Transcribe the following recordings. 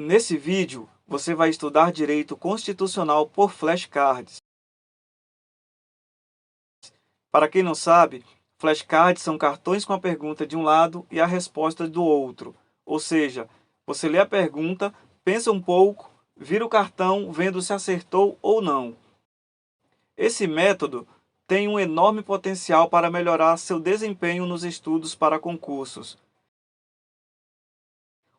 Nesse vídeo, você vai estudar Direito Constitucional por flashcards. Para quem não sabe, flashcards são cartões com a pergunta de um lado e a resposta do outro. Ou seja, você lê a pergunta, pensa um pouco, vira o cartão vendo se acertou ou não. Esse método tem um enorme potencial para melhorar seu desempenho nos estudos para concursos.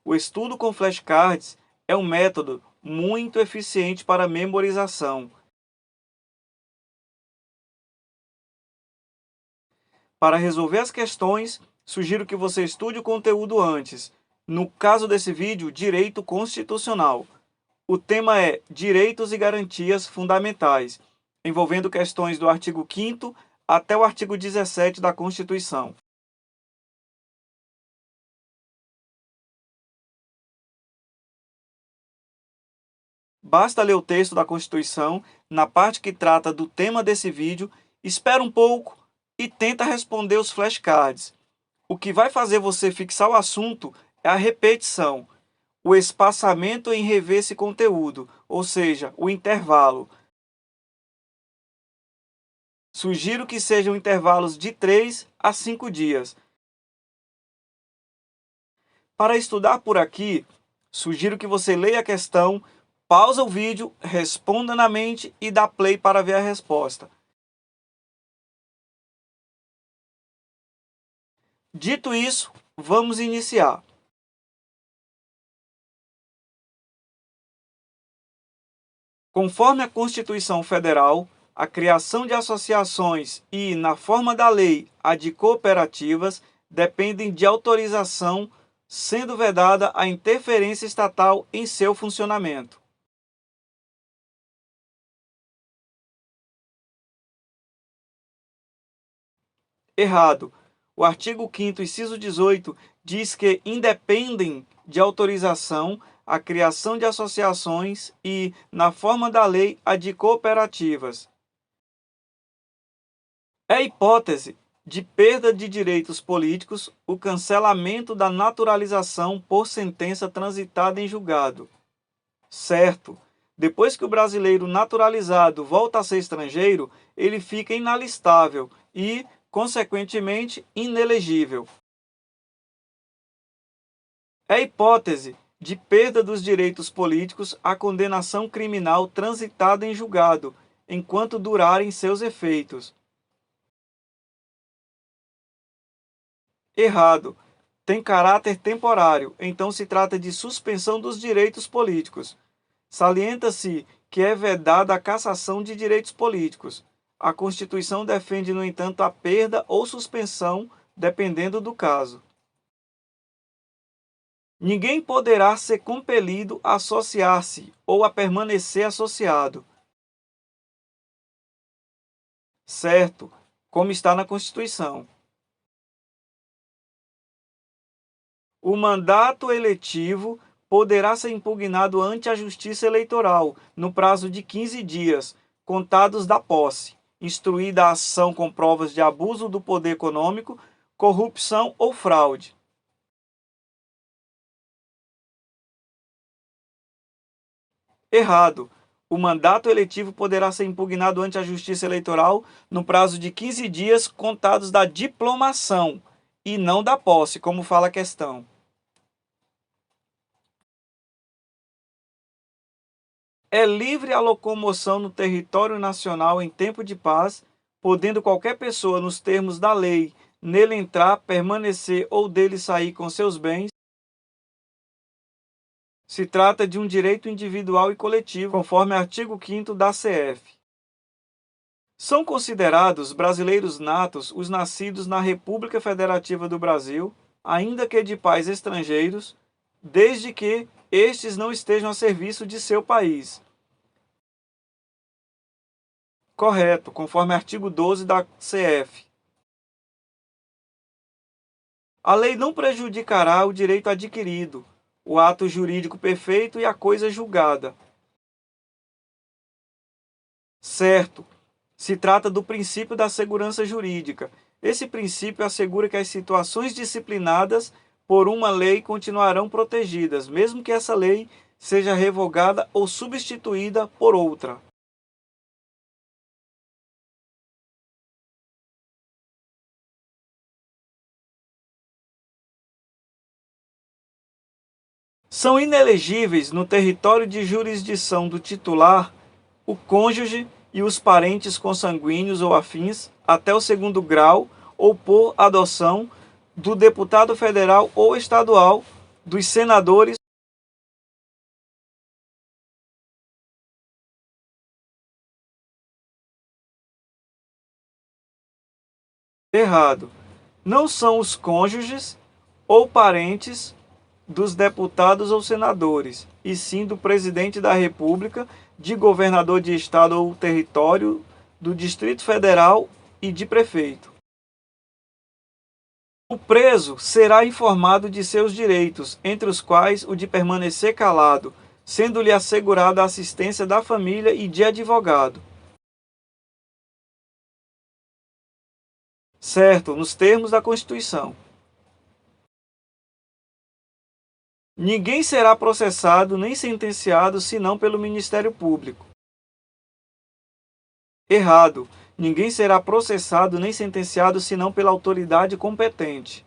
O estudo com flashcards é um método muito eficiente para memorização. Para resolver as questões, sugiro que você estude o conteúdo antes. No caso desse vídeo, Direito Constitucional. O tema é Direitos e Garantias Fundamentais, envolvendo questões do artigo 5º até o artigo 17 da Constituição. Basta ler o texto da Constituição, na parte que trata do tema desse vídeo, espera um pouco e tenta responder os flashcards. O que vai fazer você fixar o assunto é a repetição, o espaçamento em rever esse conteúdo, ou seja, o intervalo. Sugiro que sejam intervalos de 3 a 5 dias. Para estudar por aqui, sugiro que você leia a questão, pausa o vídeo, responda na mente e dá play para ver a resposta. Dito isso, vamos iniciar. Conforme a Constituição Federal, a criação de associações e, na forma da lei, a de cooperativas, dependem de autorização, sendo vedada a interferência estatal em seu funcionamento. Errado. O artigo 5º, inciso 18, diz que independem de autorização a criação de associações e, na forma da lei, a de cooperativas. É hipótese de perda de direitos políticos o cancelamento da naturalização por sentença transitada em julgado. Certo. Depois que o brasileiro naturalizado volta a ser estrangeiro, ele fica inalistável e, consequentemente, inelegível. É hipótese de perda dos direitos políticos a condenação criminal transitada em julgado, enquanto durarem seus efeitos. Errado. Tem caráter temporário, então se trata de suspensão dos direitos políticos. Salienta-se que é vedada a cassação de direitos políticos. A Constituição defende, no entanto, a perda ou suspensão, dependendo do caso. Ninguém poderá ser compelido a associar-se ou a permanecer associado. Certo, como está na Constituição. O mandato eletivo poderá ser impugnado ante a Justiça Eleitoral no prazo de 15 dias, contados da posse, instruída a ação com provas de abuso do poder econômico, corrupção ou fraude. Errado. O mandato eletivo poderá ser impugnado ante a Justiça Eleitoral no prazo de 15 dias contados da diplomação e não da posse, como fala a questão. É livre a locomoção no território nacional em tempo de paz, podendo qualquer pessoa, nos termos da lei, nele entrar, permanecer ou dele sair com seus bens. Se trata de um direito individual e coletivo, conforme artigo 5º da CF. São considerados brasileiros natos os nascidos na República Federativa do Brasil, ainda que de pais estrangeiros, desde que estes não estejam a serviço de seu país. Correto, conforme artigo 12 da CF. A lei não prejudicará o direito adquirido, o ato jurídico perfeito e a coisa julgada. Certo. Se trata do princípio da segurança jurídica. Esse princípio assegura que as situações disciplinadas por uma lei continuarão protegidas, mesmo que essa lei seja revogada ou substituída por outra. São inelegíveis no território de jurisdição do titular o cônjuge e os parentes consanguíneos ou afins até o segundo grau ou por adoção do deputado federal ou estadual, dos senadores. Errado. Não são os cônjuges ou parentes dos deputados ou senadores, e sim do presidente da República, de governador de estado ou território, do Distrito Federal e de prefeito. O preso será informado de seus direitos, entre os quais o de permanecer calado, sendo-lhe assegurada a assistência da família e de advogado. Certo, nos termos da Constituição. Ninguém será processado nem sentenciado senão pelo Ministério Público. Errado. Ninguém será processado nem sentenciado senão pela autoridade competente.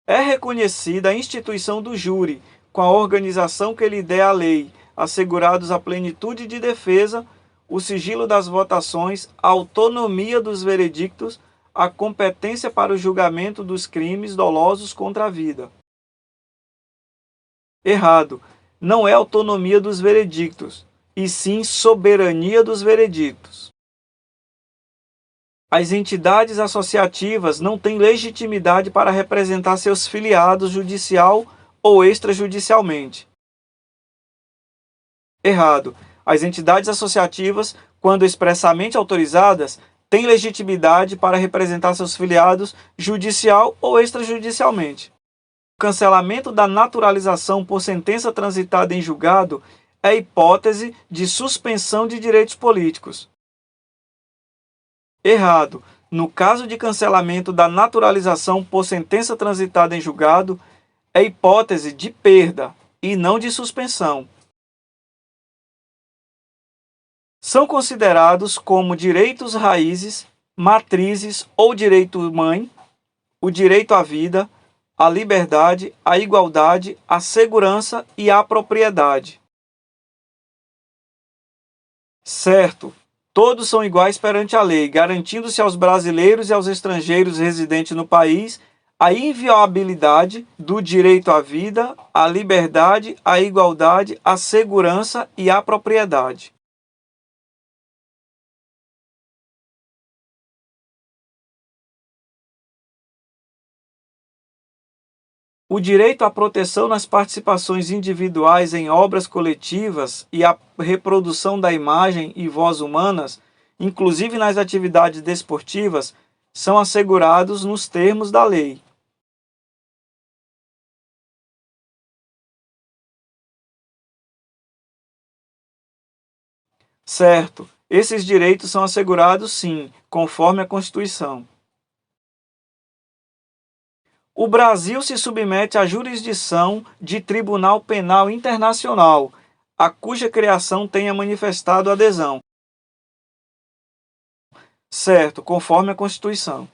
É reconhecida a instituição do júri, com a organização que lhe der a lei, assegurados a plenitude de defesa, o sigilo das votações, a autonomia dos veredictos, a competência para o julgamento dos crimes dolosos contra a vida. Errado. Não é autonomia dos veredictos, e sim soberania dos veredictos. As entidades associativas não têm legitimidade para representar seus filiados judicial ou extrajudicialmente. Errado. As entidades associativas, quando expressamente autorizadas, têm legitimidade para representar seus filiados judicial ou extrajudicialmente. O cancelamento da naturalização por sentença transitada em julgado é hipótese de suspensão de direitos políticos. Errado. No caso de cancelamento da naturalização por sentença transitada em julgado, é hipótese de perda e não de suspensão. São considerados como direitos raízes, matrizes ou direito-mãe, o direito à vida, à liberdade, à igualdade, à segurança e à propriedade. Certo. Todos são iguais perante a lei, garantindo-se aos brasileiros e aos estrangeiros residentes no país a inviolabilidade do direito à vida, à liberdade, à igualdade, à segurança e à propriedade. O direito à proteção nas participações individuais em obras coletivas e à reprodução da imagem e voz humanas, inclusive nas atividades desportivas, são assegurados nos termos da lei. Certo, esses direitos são assegurados sim, conforme a Constituição. O Brasil se submete à jurisdição de Tribunal Penal Internacional, a cuja criação tenha manifestado adesão. Certo, conforme a Constituição.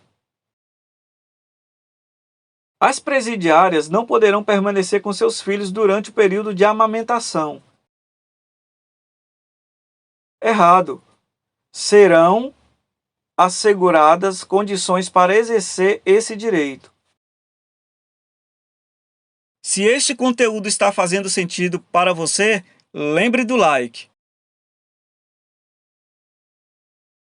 As presidiárias não poderão permanecer com seus filhos durante o período de amamentação. Errado. Serão asseguradas condições para exercer esse direito. Se este conteúdo está fazendo sentido para você, lembre do like.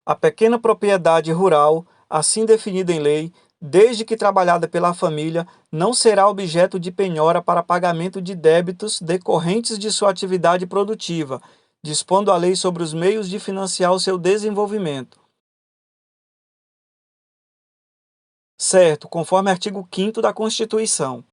A pequena propriedade rural, assim definida em lei, desde que trabalhada pela família, não será objeto de penhora para pagamento de débitos decorrentes de sua atividade produtiva, dispondo a lei sobre os meios de financiar o seu desenvolvimento. Certo, conforme artigo 5º da Constituição.